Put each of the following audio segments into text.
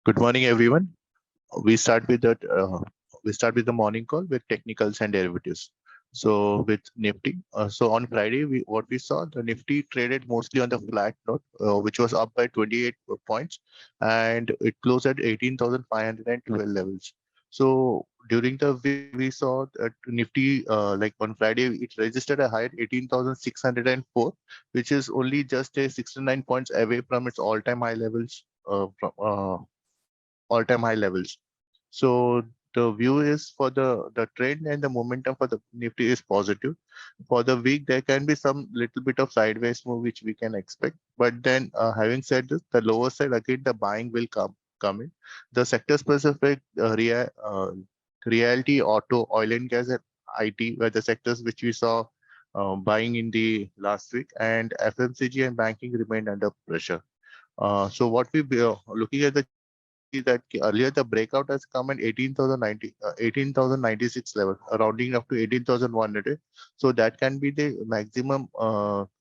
Good morning, everyone. We start with that. We start with the morning call with technicals and derivatives. So with Nifty, so on Friday, what we saw, the Nifty traded mostly on the flat note, which was up by 28 points, and it closed at 18,512 levels. So during the week, we saw that Nifty, like on Friday, it registered a high at 18,604, which is only just a 69 points away from its all-time high levels. All-time high levels. So the view is for the trend and the momentum for the Nifty is positive. For the week, there can be some little bit of sideways move which we can expect. But then, having said this, the lower side again the buying will come in. The sector specific realty, auto, oil and gas, and IT were the sectors which we saw buying in the last week, and FMCG and banking remained under pressure. So what we looking at the chart, we can see that earlier the breakout has come at 18,090, 18,096 level, rounding up to 18,100. So that can be the maximum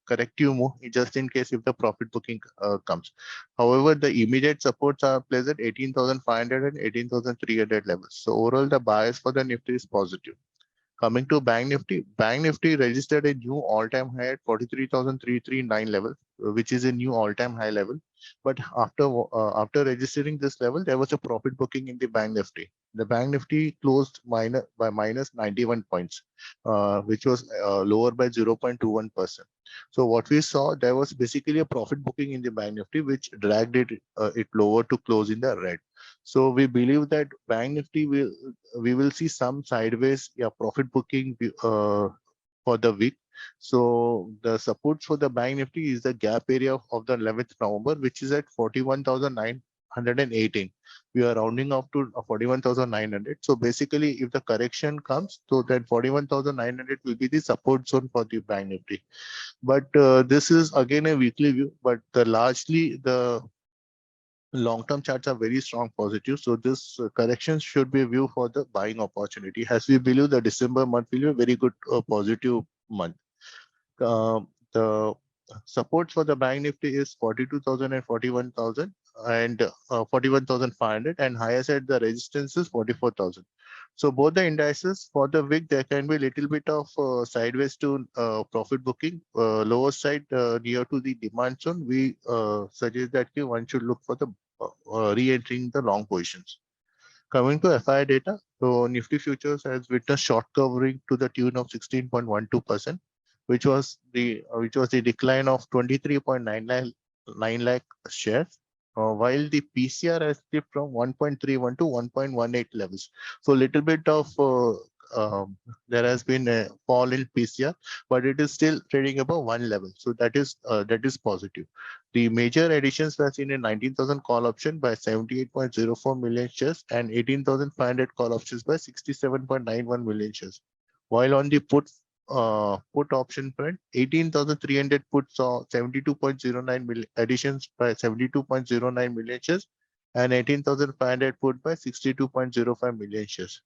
corrective move just in case if the profit booking comes. However, the immediate supports are placed at 18,500 and 18,300 levels. So overall, the bias for the Nifty is positive. Coming to Bank Nifty registered a new all-time high at 43,339 level, which is a new all-time high level. But after registering this level, there was a profit booking in the Bank Nifty. The Bank Nifty closed minus 91 points, which was lower by 0.21%. So what we saw, there was basically a profit booking in the Bank Nifty, which dragged it lower to close in the red. So we believe that Bank Nifty we will see some sideways profit booking for the week. So the support for the Bank Nifty is the gap area of the 11th November, which is at 41,918. We are rounding up to 41,900. So basically, if the correction comes, so then 41,900 will be the support zone for the Bank Nifty. But this is again a weekly view, but largely the long-term charts are very strong positive. So this correction should be viewed for the buying opportunity, as we believe the December month will be a very good positive month. The supports for the Bank Nifty is 42,000 and 41,000 and 41,500, and highest at the resistance is 44,000. So both the indices for the week, there can be a little bit of sideways to profit booking. Lower side near to the demand zone, we suggest that one should look for the re-entering the long positions. Coming to FI data, so Nifty futures has witnessed short covering to the tune of 16.12%, which was the decline of 23.99 lakh shares, while the PCR has dipped from 1.31 to 1.18 levels. So little bit of there has been a fall in PCR, but it is still trading above one level. So that is positive. The major additions were seen in 19,000 call option by 78.04 million shares and 18,500 call options by 67.91 million shares. While on the put option front, 18,300 puts saw 72.09 million additions by 72.09 million shares and 18,500 put by 62.05 million shares.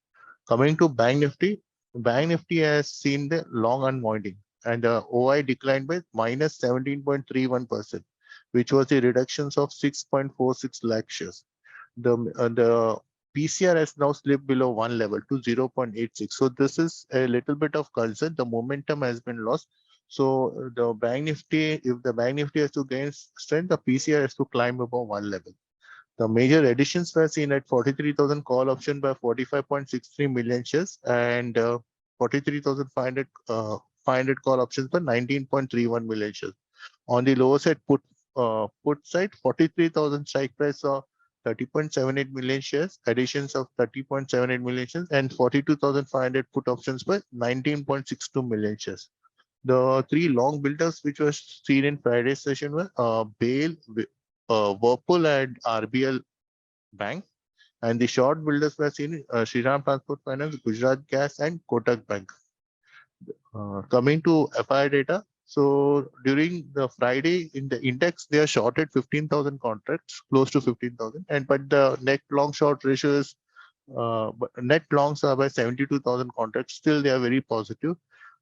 Coming to Bank Nifty has seen the long unwinding, and the OI declined by minus 17.31%, which was the reductions of 6.46 lakh shares. The PCR has now slipped below one level to 0.86. So this is a little bit of concern. The momentum has been lost. So the Bank Nifty, if the Bank Nifty has to gain strength, the PCR has to climb above one level. The major additions were seen at 43,000 call option by 45.63 million shares and 43,500 500 call options by 19.31 million shares. On the lower side, put side, 43,000 strike price saw 30.78 million shares, additions of 30.78 million shares, and 42,500 put options by 19.62 million shares. The three long builders which were seen in Friday's session were BAIL, Whirlpool, and RBL Bank. And the short builders were seen in Shriram Transport Finance, Gujarat Gas, and Kotak Bank. Coming to FI data, so during the Friday in the index, they are shorted 15,000 contracts, close to 15,000, and but the net long short ratio is net longs are by 72,000 contracts. Still, they are very positive.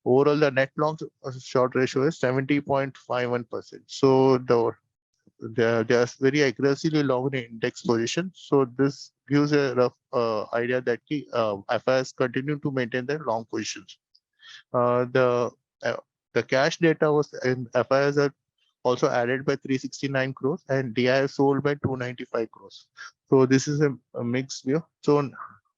Overall, the net long short ratio is 70.51%. So they are very aggressively long in index position. So this gives a rough idea that the FIs continue to maintain their long positions. Uh, the uh, the cash data was in FIs are also added by 369 crores and DI sold by 295 crores. So this is a mixed view. So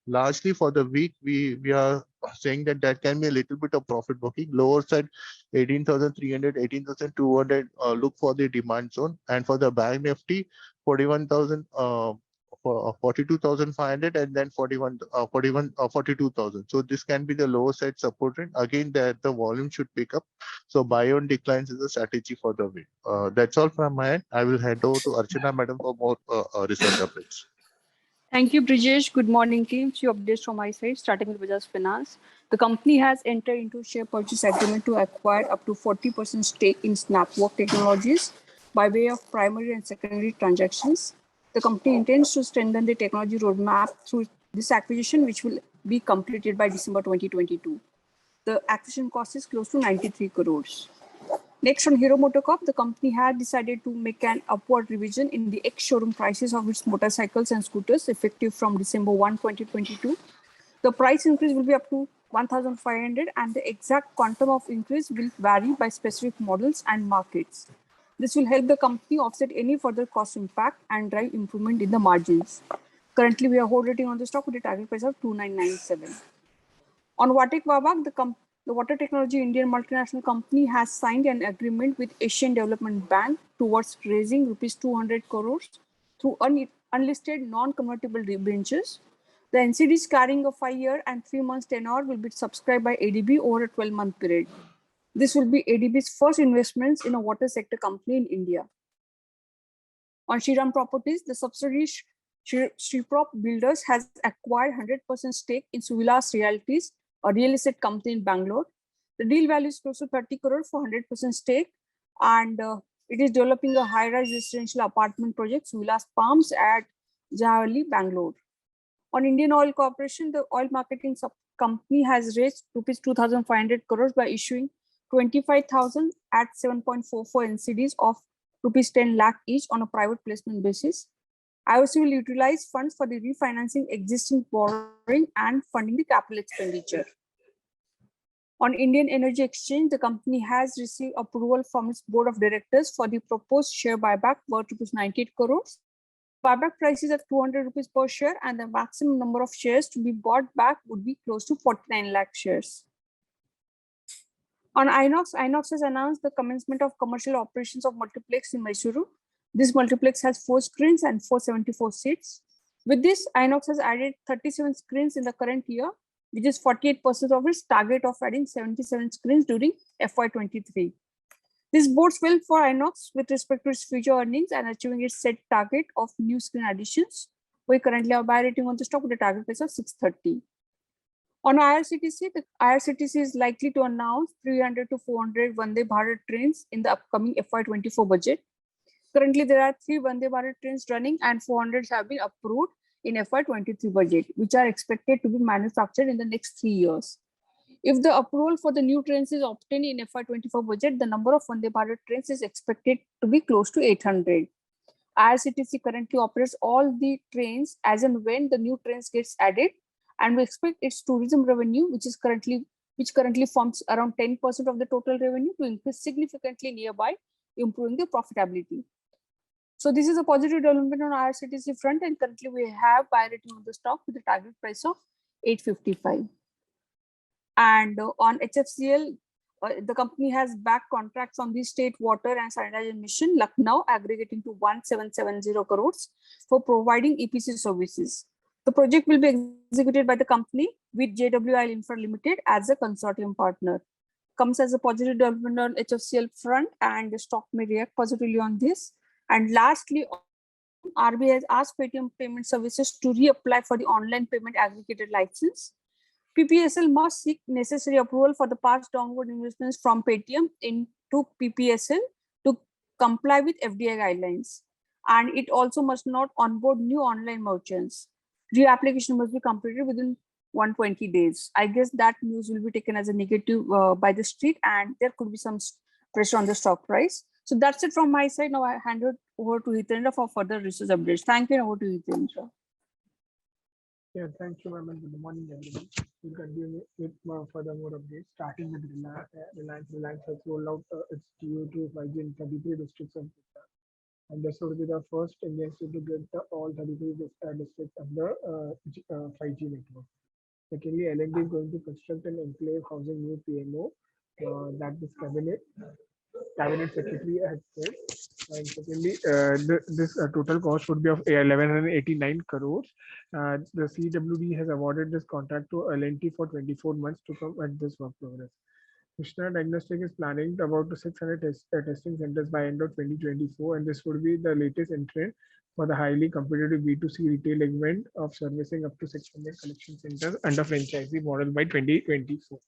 largely for the week, we are saying that that can be a little bit of profit booking. Lower side 18,300, 18,200. Look for the demand zone, and for the bank nifty 41,000. 42,500 and then 42,000. So this can be the lower side support rate. Again, that the volume should pick up. So buy on declines is a strategy for the week. That's all from my end. I will hand over to Archana Madam for more research updates. Thank you, Brijesh. Good morning, team. Few updates from my side, starting with Bajaj Finance. The company has entered into share purchase agreement to acquire up to 40% stake in Snapwork Technologies by way of primary and secondary transactions. The company intends to strengthen the technology roadmap through this acquisition, which will be completed by December 2022. The acquisition cost is close to 93 crores. Next, on Hero MotoCorp, the company had decided to make an upward revision in the ex-showroom prices of its motorcycles and scooters effective from December 1, 2022. The price increase will be up to 1,500 and the exact quantum of increase will vary by specific models and markets. This will help the company offset any further cost impact and drive improvement in the margins. Currently, we are hold rating on the stock with a target price of 2997. On Vatek Vabak, the water technology Indian multinational company has signed an agreement with Asian Development Bank towards raising rupees 200 crores through unlisted non-convertible debentures. The NCDs carrying a 5-year and 3 months tenure will be subscribed by ADB over a 12-month period. This will be ADB's first investments in a water sector company in India. On Shriram Properties, the subsidiary Shriprop Builders has acquired 100% stake in Suvilas Realties, a real estate company in Bangalore. The deal value is close to 30 crore for 100% stake, and it is developing a high-rise residential apartment project, Suvilas Palms at Jahavali, Bangalore. On Indian Oil Corporation, the oil marketing company has raised rupees 2,500 crores by issuing 25,000 at 7.44 NCDs of rupees 10 lakh each on a private placement basis. IOC will utilize funds for the refinancing existing borrowing and funding the capital expenditure. On Indian Energy Exchange, the company has received approval from its board of directors for the proposed share buyback worth rupees 98 crores. Buyback price is at 200 rupees per share, and the maximum number of shares to be bought back would be close to 49 lakh shares. On Inox, Inox has announced the commencement of commercial operations of multiplex in Mysuru. This multiplex has 4 screens and 474 seats. With this, Inox has added 37 screens in the current year, which is 48% of its target of adding 77 screens during FY23. This bodes well for Inox with respect to its future earnings and achieving its set target of new screen additions. We currently have buy rating on the stock with a target price of 630. On IRCTC, the IRCTC is likely to announce 300 to 400 Vande Bharat trains in the upcoming FY24 budget. Currently, there are 3 Vande Bharat trains running and 400 have been approved in FY23 budget, which are expected to be manufactured in the next 3 years. If the approval for the new trains is obtained in FY24 budget, the number of Vande Bharat trains is expected to be close to 800. IRCTC currently operates all the trains as and when the new trains gets added, and we expect its tourism revenue, which currently forms around 10% of the total revenue, to increase significantly nearby, improving the profitability. So this is a positive development on IRCTC front, and currently we have buy rating on the stock with a target price of 855. And on HFCL, the company has backed contracts on the state water and sanitation mission Lucknow, aggregating to 1770 crores for providing EPC services. The project will be executed by the company with JWI Infra Limited as a consortium partner. Comes as a positive development on HFCL front, and the stock may react positively on this. And lastly, RBI has asked Paytm Payment Services to reapply for the online payment aggregated license. PPSL must seek necessary approval for the past downward investments from Paytm into PPSL to comply with FDI guidelines. And it also must not onboard new online merchants. Reapplication must be completed within 120 days. I guess that news will be taken as a negative by the street, and there could be some pressure on the stock price. So that's it from my side. Now I hand it over to Hitendra for further research updates. Thank you. Over to Hitendra. Yeah, thank you, ma'am, and good morning, everyone. We'll continue with further more updates, starting with Reliance. Reliance has rolled out its Geo to 5G in 33 districts of Gujarat, and this will be the first Indian state to get all 33 districts of the 5G network. Secondly, L&T is going to construct an enclave housing new PMO that this cabinet secretary has said. And secondly, this total cost would be of 1189 crores. The CWD has awarded this contract to L&T for 24 months to come at this work progress. Krishna Diagnostic is planning about 600 testing centers by end of 2024, and this would be the latest entrant for the highly competitive B2C retail segment of servicing up to 600 collection centers under franchisee model by 2024.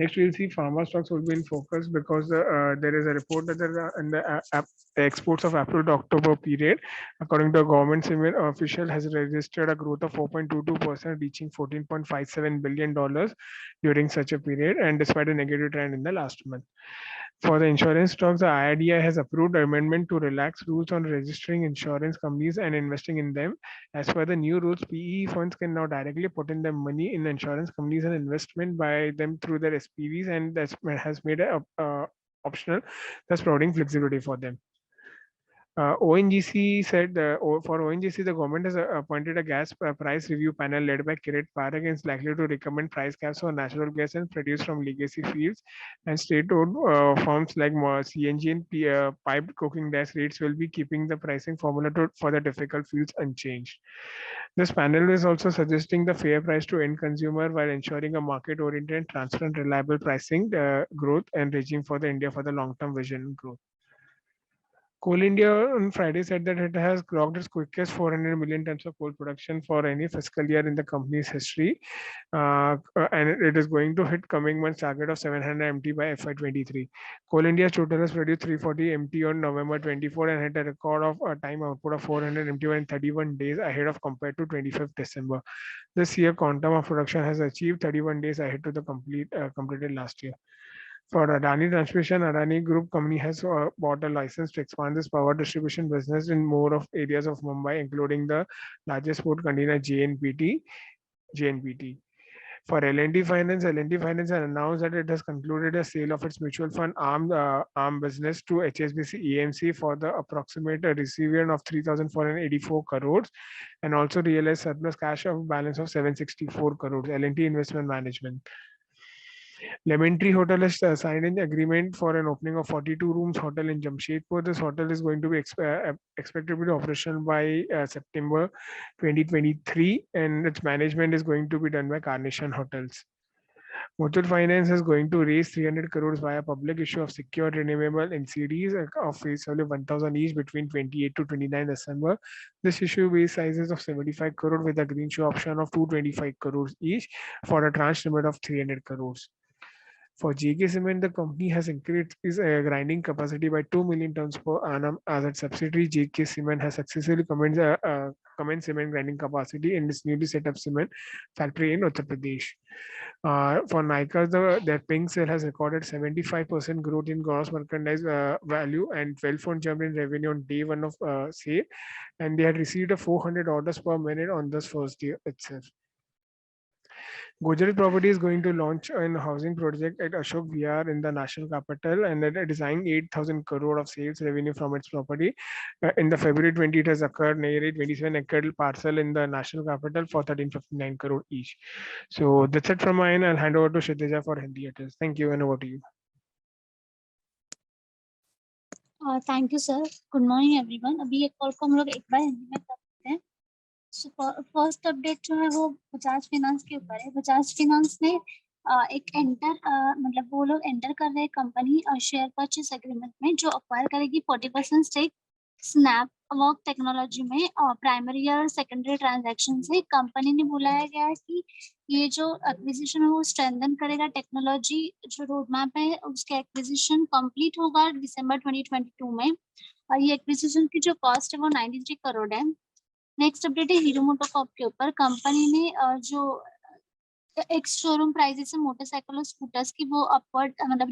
Next, we'll see pharma stocks will be in focus because there is a report that in the exports of April to October period, according to a government official, has registered a growth of 4.22%, reaching $14.57 billion during such a period, and despite a negative trend in the last month. For the insurance stocks, the IDBI has approved amendment to relax rules on registering insurance companies and investing in them. As per the new rules, PE funds can now directly put in their money in insurance companies and investment by them through their SPVs, and that has made it optional, thus providing flexibility for them. ONGC said for ONGC, the government has appointed a gas price review panel led by Kirit Parekh and is likely to recommend price caps for natural gas and produced from legacy fields. And state-owned firms like CNG and piped cooking gas rates will be keeping the pricing formula for the difficult fields unchanged. This panel is also suggesting the fair price to end consumer while ensuring a market-oriented, transparent, reliable pricing growth and regime for the India for the long-term vision growth. Coal India on Friday said that it has clocked its quickest 400 million tons of coal production for any fiscal year in the company's history, and it is going to hit coming month's target of 700 MT by FY23. Coal India's total has produced 340 MT on November 24 and hit a record of a time output of 400 MT in 31 days ahead of compared to 25th December. This year, quantum of production has achieved 31 days ahead to the completed last year. For Adani Transmission, Adani Group company has bought a license to expand this power distribution business in more of areas of Mumbai, including the largest port container JNPT. For L&T Finance has announced that it has concluded a sale of its mutual fund arm business to HSBC EMC for the approximate receipt of 3,484 crores and also realized surplus cash of balance of 764 crores. L&T Investment Management. Lemon Tree Hotel has signed an agreement for an opening of 42 rooms hotel in Jamshedpur. This hotel is going to be expected to be operational by September 2023, and its management is going to be done by Carnation Hotels. Muthoot Finance is going to raise 300 crores via public issue of secured renewable NCDs of face value 1,000 each between 28 to 29 December. This issue base sizes of 75 crore with a green shoe option of 225 crores each for a tranche limit of 300 crores. For JK Cement, the company has increased its grinding capacity by 2 million tons per annum as its subsidiary JK Cement has successfully commenced cement grinding capacity in its newly set up cement factory in Uttar Pradesh. For Nykaa, their pink sale has recorded 75% growth in gross merchandise value and 12-fold jump in revenue on day one of sale, and they had received a 400 orders per minute on this first day itself. Gujarat Property is going to launch a housing project at Ashok Vihar in the national capital, and it is eyeing 8,000 crore of sales revenue from its property. In the February 20, it has occurred near a 27-acre parcel in the national capital for 1359 crore each. So that's it from my end. I'll hand over to Kshitija for Hindi address. Thank you, and over to you. Thank you, sir. Good morning, everyone. अभी एक call को हम लोग एक बार हिंदी में करते हैं. First update जो है वो बजाज फाइनेंस के ऊपर है. बजाज फाइनेंस ने एक मतलब वो लोग एंटर कर रहे हैं कंपनी शेयर परचेस एग्रीमेंट में जो अक्वायर करेगी 40% स्टेक स्नैप वर्क टेक्नोलॉजी में प्राइमरी और सेकेंडरी ट्रांजैक्शन से. कंपनी ने बुलाया गया है कि ये जो एक्विजिशन है वो स्ट्रेंथन करेगा टेक्नोलॉजी जो रोड मैप है उसके एक्विजिशन कंप्लीट होगा दिसंबर 2022 में, और ये एक्विजिशन की जो कॉस्ट है वो 93 करोड़ है. नेक्स्ट अपडेट है हीरो मोटोकॉर्प के ऊपर. कंपनी ने जो एक्स शोरूम प्राइसेस है मोटरसाइकिल और स्कूटर्स की वो अपवर्ड मतलब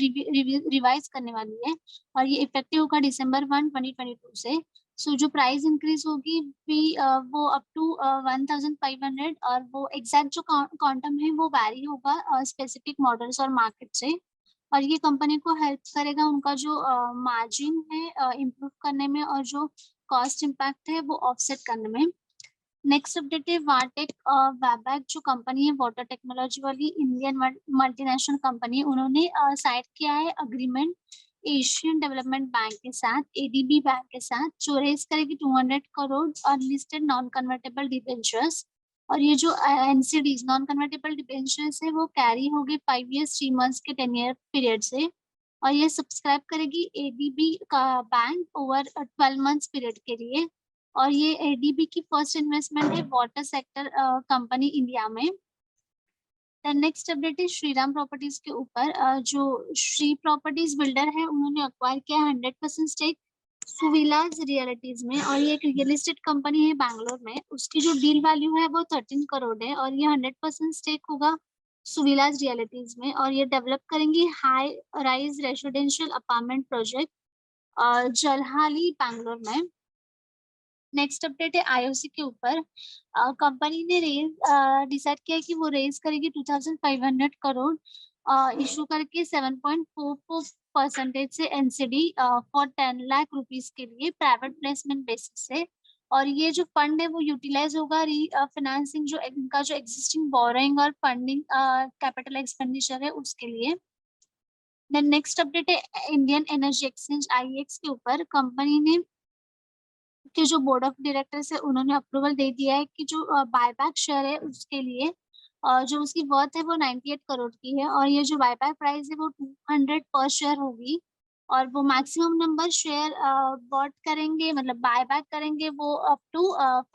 रिवाइज करने वाली है और ये इफेक्टिव होगा December 1, 2022 से। सो जो प्राइस इंक्रीज होगी भी वो अप टू 1500 और वो एग्जैक्ट जो क्वांटम है वो वैरी होगा स्पेसिफिक मॉडल्स और मार्केट से। और ये कंपनी को हेल्प करेगा उनका जो मार्जिन है इम्प्रूव करने में और जो कॉस्ट इम्पैक्ट है वो ऑफसेट करने में। नेक्स्ट अपडेट है वाटेक वैबैक जो कंपनी है वाटर टेक्नोलॉजी वाली इंडियन मल्टीनेशनल कंपनी, उन्होंने साइन किया है अग्रीमेंट एशियन डेवलपमेंट बैंक के साथ, एडीबी बैंक के साथ, जो रेज करेगी 200 crore unlisted non convertible debentures. और ये जो एनसीडीज नॉन कन्वर्टेबल डिबेंचर्स है वो कैरी होगी 5 years 3 months के 10 year पीरियड से और ये सब्सक्राइब करेगी एडीबी का बैंक ओवर 12 months पीरियड के लिए। और ये एडीबी की फर्स्ट इन्वेस्टमेंट है वाटर सेक्टर कंपनी इंडिया में। नेक्स्ट अपडेट है श्रीराम प्रॉपर्टीज के ऊपर जो श्री प्रॉपर्टीज बिल्डर है उन्होंने अक्वायर किया 100% स्टेक सुविलास रियलिटीज में और ये एक रियल एस्टेट कंपनी है बैंगलोर में। उसकी जो डील वैल्यू है वो 13 करोड़ है और ये 100% स्टेक होगा सुविलास रियलिटीज में और ये डेवलप करेंगी high rise residential apartment project Jalahalli Bangalore में। नेक्स्ट अपडेट है आईओसी के ऊपर। कंपनी ने डिसाइड किया कि वो रेज करेगी 2500 करोड़ इशू करके 7.44% से एनसीडी फॉर 10 लाख रुपीस के लिए प्राइवेट प्लेसमेंट बेसिस से। और ये जो फंड है वो यूटिलाइज होगा फाइनेंसिंग जो इनका जो एग्जिस्टिंग बोरोइंग और फंडिंग कैपिटल एक्सपेंडिचर है उसके लिए। देन नेक्स्ट अपडेट है इंडियन एनर्जी एक्सचेंज आईएक्स के ऊपर। कंपनी ने के जो बोर्ड ऑफ डायरेक्टर्स है उन्होंने अप्रूवल दे दिया है कि जो बायबैक शेयर है उसके लिए जो उसकी वर्थ है वो 98 करोड़ की है और ये जो बायबैक प्राइस है वो 200 पर शेयर होगी और वो मैक्सिमम नंबर शेयर बॉट करेंगे मतलब बायबैक करेंगे वो अप टू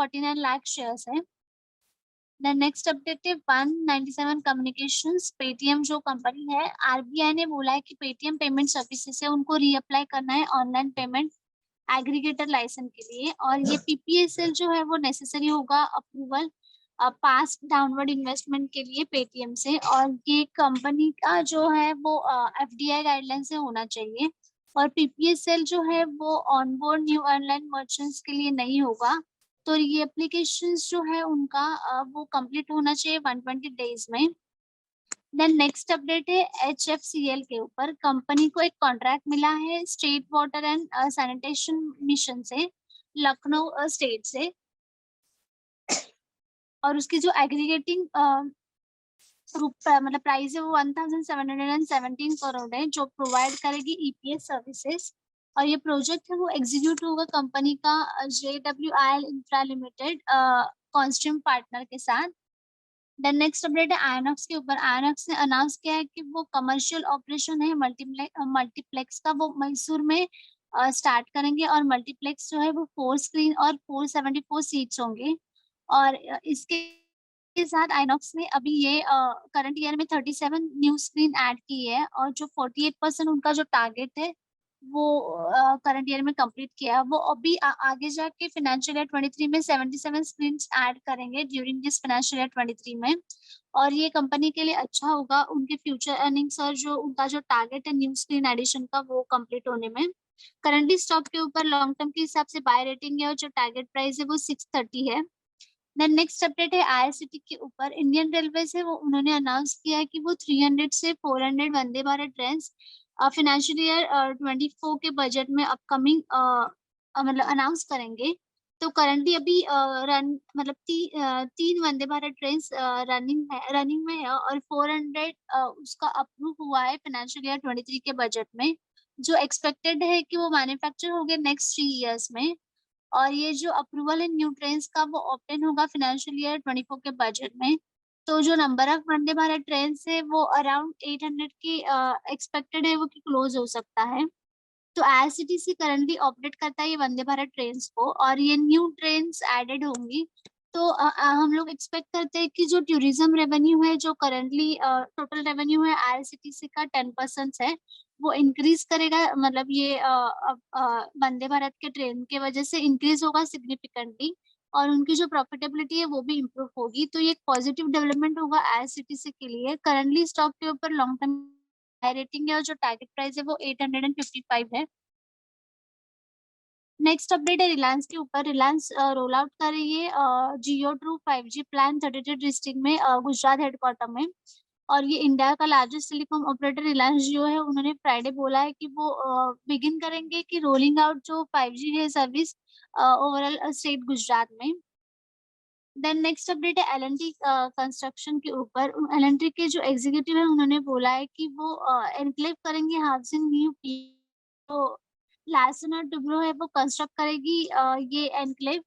49 लाख शेयर्स है। देन नेक्स्ट अपडेट है 197 कम्युनिकेशंस पेटीएम जो कंपनी है आरबीआई ने बोला है कि पेटीएम पेमेंट सर्विसेज से उनको रीअप्लाई करना है ऑनलाइन पेमेंट एग्रीगेटर लाइसेंस के लिए और ये पीपीएसएल जो है वो नेसेसरी होगा अप्रूवल पास डाउनवर्ड इन्वेस्टमेंट के लिए पेटीएम से और ये कंपनी का जो है वो एफडीआई गाइडलाइन से होना चाहिए और पीपीएसएल जो है वो ऑनबोर्ड न्यू ऑनलाइन मर्चेंट्स के लिए नहीं होगा। तो ये एप्लीकेशंस जो है उनका वो कंप्लीट होना चाहिए 120 डेज में। देन नेक्स्ट अपडेट है HFCL के ऊपर। कंपनी को एक कॉन्ट्रैक्ट मिला है state water and sanitation mission से लखनऊ स्टेट से और उसकी जो एग्रीगेटिंग मतलब प्राइस है वो 1717 करोड़ है जो प्रोवाइड करेगी ईपीएस सर्विसेज और ये प्रोजेक्ट है वो एग्जीक्यूट होगा कंपनी का JWIL इंफ्रा लिमिटेड कॉन्स्ट्रीम पार्टनर के साथ। देन नेक्स्ट अपडेट है आयनॉक्स के ऊपर। आयनॉक्स ने अनाउंस किया है कि वो कमर्शियल ऑपरेशन है मल्टीप्लेक्स का वो मैसूर में स्टार्ट करेंगे और मल्टीप्लेक्स जो है वो 4 स्क्रीन और 474 सीट्स होंगे और इसके साथ आइनॉक्स ने अभी ये करंट ईयर में 37 न्यू स्क्रीन ऐड की है और जो 48% उनका जो टारगेट है वो करंट ईयर में कंप्लीट किया है। वो अभी आगे जाके फाइनेंशियल ईयर 23 में 77 स्क्रीन ऐड करेंगे ड्यूरिंग दिस फाइनेंशियल ईयर 23 में और ये कंपनी के लिए अच्छा होगा उनके फ्यूचर अर्निंग्स और जो उनका जो टारगेट है न्यू स्क्रीन एडिशन का वो कंप्लीट होने में। करंटली स्टॉक के ऊपर लॉन्ग टर्म के हिसाब से बाय रेटिंग है और जो टारगेट प्राइस है वो 630 है। देन नेक्स्ट अपडेट है आईआरसीटी के ऊपर। इंडियन रेलवे है वो उन्होंने अनाउंस किया है कि वो 300 से 400 Vande Bharat train financial year 24 के बजट में अपकमिंग मतलब अनाउंस करेंगे। तो करंटली अभी रन मतलब 3 वंदे भारत ट्रेन रनिंग में है और 400 उसका अप्रूव हुआ है फाइनेंशियल ईयर 23 के बजट में जो एक्सपेक्टेड है कि वो मैन्युफैक्चर होंगे नेक्स्ट 3 इयर्स में और ये जो अप्रूवल है न्यू ट्रेन्स का वो ऑप्टेन होगा फाइनेंशियल ईयर 24 के बजट में। तो जो number of Vande Bharat train है वो अराउंड 800 की एक्सपेक्टेड है वो कि क्लोज हो सकता है। तो आईआरसीटीसी करंटली ऑपरेट करता है ये वंदे भारत ट्रेन को और ये न्यू ट्रेन एडेड होंगी। तो हम लोग एक्सपेक्ट करते हैं कि जो टूरिज्म रेवेन्यू है जो करंटली टोटल रेवेन्यू है आईआरसीटीसी का 10% है वो इंक्रीज करेगा मतलब ये वंदे भारत के ट्रेन के वजह से इंक्रीज होगा सिग्निफिकेंटली और उनकी जो प्रॉफिटेबिलिटी है वो भी इम्प्रूव होगी। तो ये एक पॉजिटिव डेवलपमेंट होगा IRCTC के लिए। करंटली स्टॉक के ऊपर लॉन्ग टर्म हाई रेटिंग है और जो टारगेट प्राइस है वो 855 है। नेक्स्ट अपडेट है रिलायंस के ऊपर। रिलायंस रोल आउट कर रही है जियो ट्रू 5G प्लान 33 डिस्ट्रिक्ट में गुजरात हेडक्वार्टर में। और ये इंडिया का लार्जेस्ट टेलीकॉम ऑपरेटर रिलायंस जियो है, उन्होंने फ्राइडे बोला है कि वो बिगिन करेंगे कि रोलिंग आउट जो 5G है सर्विस ओवरऑल स्टेट गुजरात में। देन नेक्स्ट अपडेट है L&T कंस्ट्रक्शन के ऊपर। L&T के जो एग्जीक्यूटिव है उन्होंने बोला है कि वो एनक्लेव करेंगे हाउसिंग न्यू तो लार्सन और टुब्रो है वो कंस्ट्रक्ट करेगी ये enclave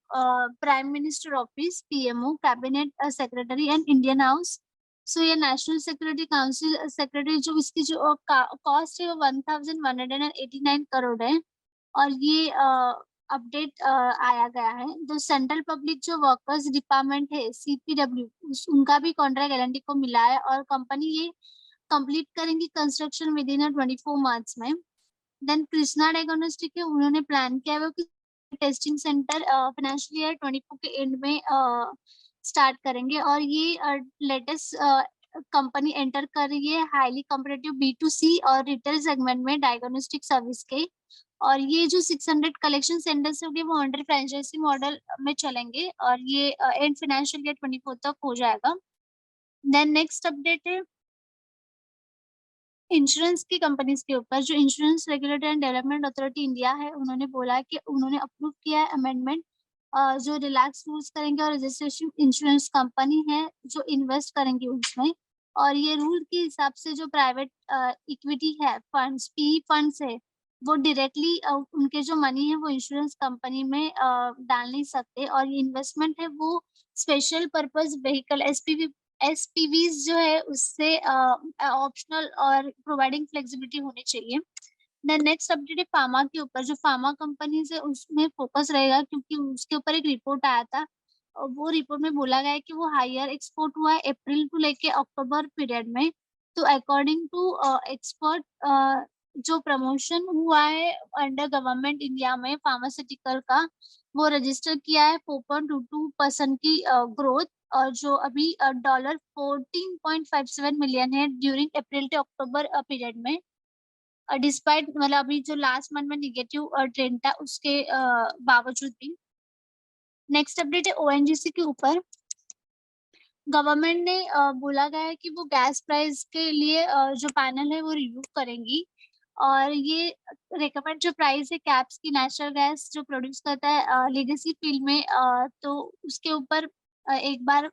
prime minister office, PMO, cabinet secretary and Indian house. So ये नेशनल सिक्योरिटी काउंसिल सेक्रेटरी जो इसकी जो कॉस्ट है वो 1189 करोड़ है। और ये अपडेट आया गया है। जो सेंट्रल पब्लिक जो वर्कर्स डिपार्टमेंट है CPW उनका भी कॉन्ट्रैक्ट L&T को मिला है और कंपनी ये कंप्लीट करेंगी कंस्ट्रक्शन विद इन 24 मंथ्स में। देन कृष्णा डायग्नोस्टिक है, उन्होंने प्लान किया है कि टेस्टिंग सेंटर फाइनेंशियल ईयर 24 के एंड में स्टार्ट करेंगे। और ये लेटेस्ट कंपनी एंटर कर रही है हाईली कॉम्पिटिटिव B2C और रिटेल सेगमेंट में डायग्नोस्टिक सर्विस के। और ये जो 600 कलेक्शन सेंटर्स होंगे वो अंडर फ्रेंचाइजी मॉडल में चलेंगे और ये एंड फाइनेंशियल ईयर 24 तक हो जाएगा। देन नेक्स्ट अपडेट है इंश्योरेंस की कंपनीज के ऊपर। जो insurance regulatory and development authority India है उन्होंने बोला है कि उन्होंने अप्रूव किया है अमेंडमेंट जो रिलैक्स रूल्स करेंगे और रजिस्ट्रेशन इंश्योरेंस कंपनी है जो इन्वेस्ट करेंगी उसमें। और ये रूल के हिसाब से जो प्राइवेट इक्विटी है फंड्स PE फंड्स है वो डायरेक्टली उनके जो मनी है वो इंश्योरेंस कंपनी में डाल नहीं सकते। और ये इन्वेस्टमेंट है वो स्पेशल पर्पस व्हीकल SPVs जो है उससे ऑप्शनल और प्रोवाइडिंग फ्लेक्सिबिलिटी होनी चाहिए। देन नेक्स्ट अपडेट है फार्मा के ऊपर। जो फार्मा कंपनीज है उसमें फोकस रहेगा क्योंकि उसके ऊपर एक रिपोर्ट आया था और वो रिपोर्ट में बोला गया है कि वो हायर एक्सपोर्ट हुआ है अप्रैल टू लेके अक्टूबर पीरियड में। तो अकॉर्डिंग टू एक्सपर्ट जो प्रमोशन हुआ है अंडर गवर्नमेंट इंडिया में फार्मास्यूटिकल का वो रजिस्टर किया है 4.22% की ग्रोथ। और जो अभी $14.57 मिलियन है during April to October period में। डिस्पाइट मतलब अभी जो लास्ट मंथ में निगेटिव ट्रेंड था उसके बावजूद भी। नेक्स्ट अपडेट है ONGC के ऊपर। गवर्नमेंट ने बोला गया है कि वो गैस प्राइस के लिए जो पैनल है वो रिव्यू करेंगी और ये रिकमेंड जो प्राइस है कैप्स की नेचुरल गैस जो प्रोड्यूस करता है लेगेसी फील्ड में तो उसके ऊपर एक बार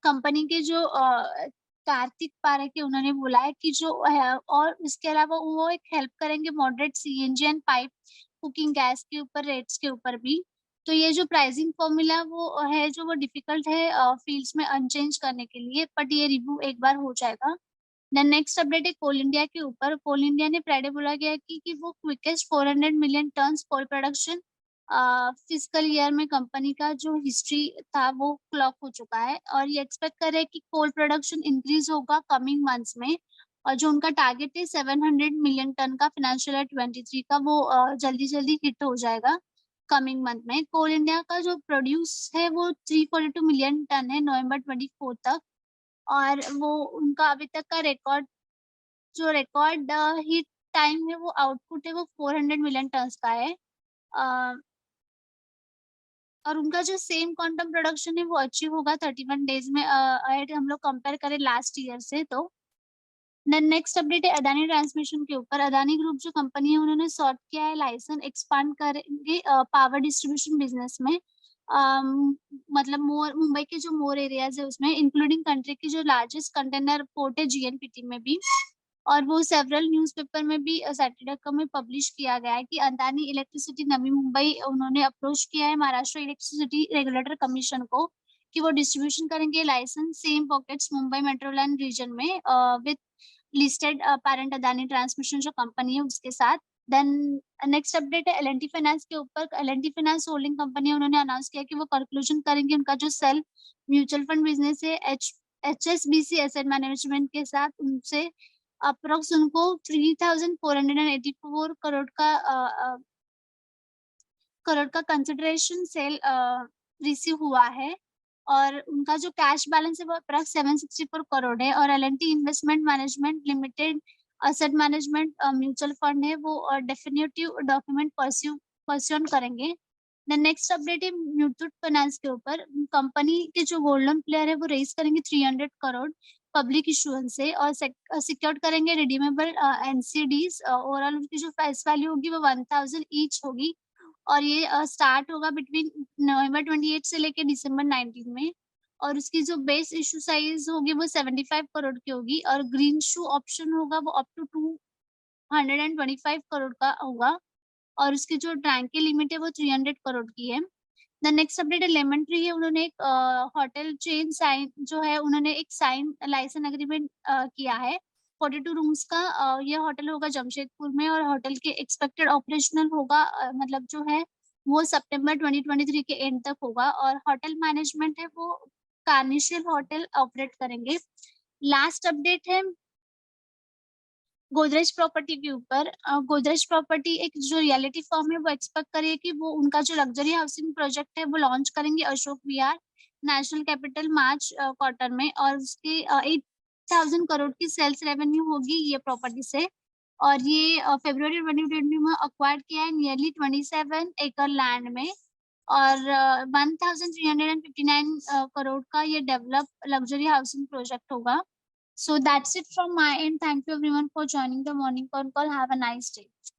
कंपनी के जो कार्तिक पारेख है उन्होंने बोला है कि जो है और इसके अलावा वो एक हेल्प करेंगे moderate CNG and pipe cooking gas के ऊपर रेट्स के ऊपर भी। तो ये जो प्राइसिंग फॉर्मूला वो है जो वो डिफिकल्ट है फील्ड्स में अनचेंज करने के लिए बट ये रिव्यू एक बार हो जाएगा। देन नेक्स्ट अपडेट है कोल इंडिया के ऊपर। कोल इंडिया ने फ्राइडे बोला गया कि वो quickest 400 million tons coal production physical year में कंपनी का जो हिस्ट्री था वो क्लॉक हो चुका है और ये एक्सपेक्ट कर रहे हैं कि कोल प्रोडक्शन इंक्रीज होगा कमिंग मंथ्स में। और जो उनका टारगेट है 700 मिलियन टन का फाइनेंशियल ईयर 23 का वो जल्दी जल्दी हिट हो जाएगा कमिंग मंथ में। कोल इंडिया का जो प्रोड्यूस है वो 342 मिलियन टन है नवंबर 24 तक। और वो उनका अभी तक का जो रिकॉर्ड हिट टाइम है वो आउटपुट है वो 400 मिलियन टन्स का है। और उनका जो सेम क्वांटम प्रोडक्शन है वो अचीव होगा 31 डेज में अहेड हम लोग कंपेयर करें लास्ट ईयर से। तो देन नेक्स्ट अपडेट है अदानी ट्रांसमिशन के ऊपर। अदानी ग्रुप जो कंपनी है उन्होंने सॉर्ट किया है लाइसेंस एक्सपांड करेंगे पावर डिस्ट्रीब्यूशन बिजनेस में मतलब मोर मुंबई के जो मोर एरियाज है उसमें इंक्लूडिंग कंट्री की जो लार्जेस्ट कंटेनर पोर्ट है GNPT में भी। और वो सेवरल न्यूज़पेपर में भी सैटरडे को में पब्लिश किया गया है कि अदानी इलेक्ट्रिसिटी नवी मुंबई उन्होंने अप्रोच किया है महाराष्ट्र इलेक्ट्रिसिटी रेगुलेटर कमीशन को कि वो डिस्ट्रीब्यूशन करेंगे licence same pockets Mumbai metroland region में with listed parent Adani transmission जो कंपनी है उसके साथ। देन नेक्स्ट अपडेट है L&T फाइनेंस के ऊपर। L&T फाइनेंस होल्डिंग कंपनी है उन्होंने अनाउंस किया कि वो कंक्लूजन करेंगे उनका जो सेल्फ म्यूचुअल फंड बिजनेस है HSBC एसेट मैनेजमेंट के साथ उनसे अप्रोक्स उनको 3,484 करोड़ करोड़ का कंसिडरेशन सेल रिसीव हुआ है और उनका जो कैश बैलेंस है वो अप्रॉक्स 764 करोड़ है और L&T investment management limited asset management mutual fund है वो डेफिनेटिव डॉक्यूमेंट परस्यून करेंगे। द नेक्स्ट अपडेट है मुथूट फाइनेंस के ऊपर। कंपनी के जो गोल्ड लोन प्लेयर है वो रेज करेंगे 300 करोड़ पब्लिक इशुएंस से और सिक्योर्ड करेंगे रिडीमेबल NCDs। ओवरऑल उनकी जो फेस वैल्यू होगी वो 1000 ईच होगी और ये स्टार्ट होगा बिटवीन नवंबर 28 से लेके दिसंबर 19 में और उसकी जो बेस इशू साइज होगी वो 75 करोड़ की होगी और ग्रीन शू ऑप्शन होगा वो अप टू 225 करोड़ का होगा और उसकी जो टैंक की लिमिट है वो 300 करोड़ की है। द नेक्स्ट अपडेट है लेमन ट्री है। उन्होंने एक होटल चेन साइन जो है उन्होंने एक साइन लाइसेंस एग्रीमेंट किया है 42 रूम्स का। ये होटल होगा जमशेदपुर में और होटल के एक्सपेक्टेड ऑपरेशनल होगा मतलब जो है वो सितंबर 2023 के एंड तक होगा और होटल मैनेजमेंट है वो कार्निशियल होटल ऑपरेट करेंगे। लास्ट अपडेट है गोदरेज प्रॉपर्टी के ऊपर। गोदरेज प्रॉपर्टी एक जो रियलिटी फर्म है वो एक्सपेक्ट करिए कि वो उनका जो लग्जरी हाउसिंग प्रोजेक्ट है वो लॉन्च करेंगे अशोक विहार नेशनल कैपिटल मार्च क्वार्टर में और उसकी 8000 करोड़ की सेल्स रेवेन्यू होगी ये प्रॉपर्टी से और ये फरवरी 2020 में अक्वायर किया है नियरली 27 एकड़ लैंड में और 1359 करोड़ का ये डेवलप लग्जरी हाउसिंग प्रोजेक्ट होगा। So that's it from my end. Thank you everyone for joining the morning con call. Have a nice day.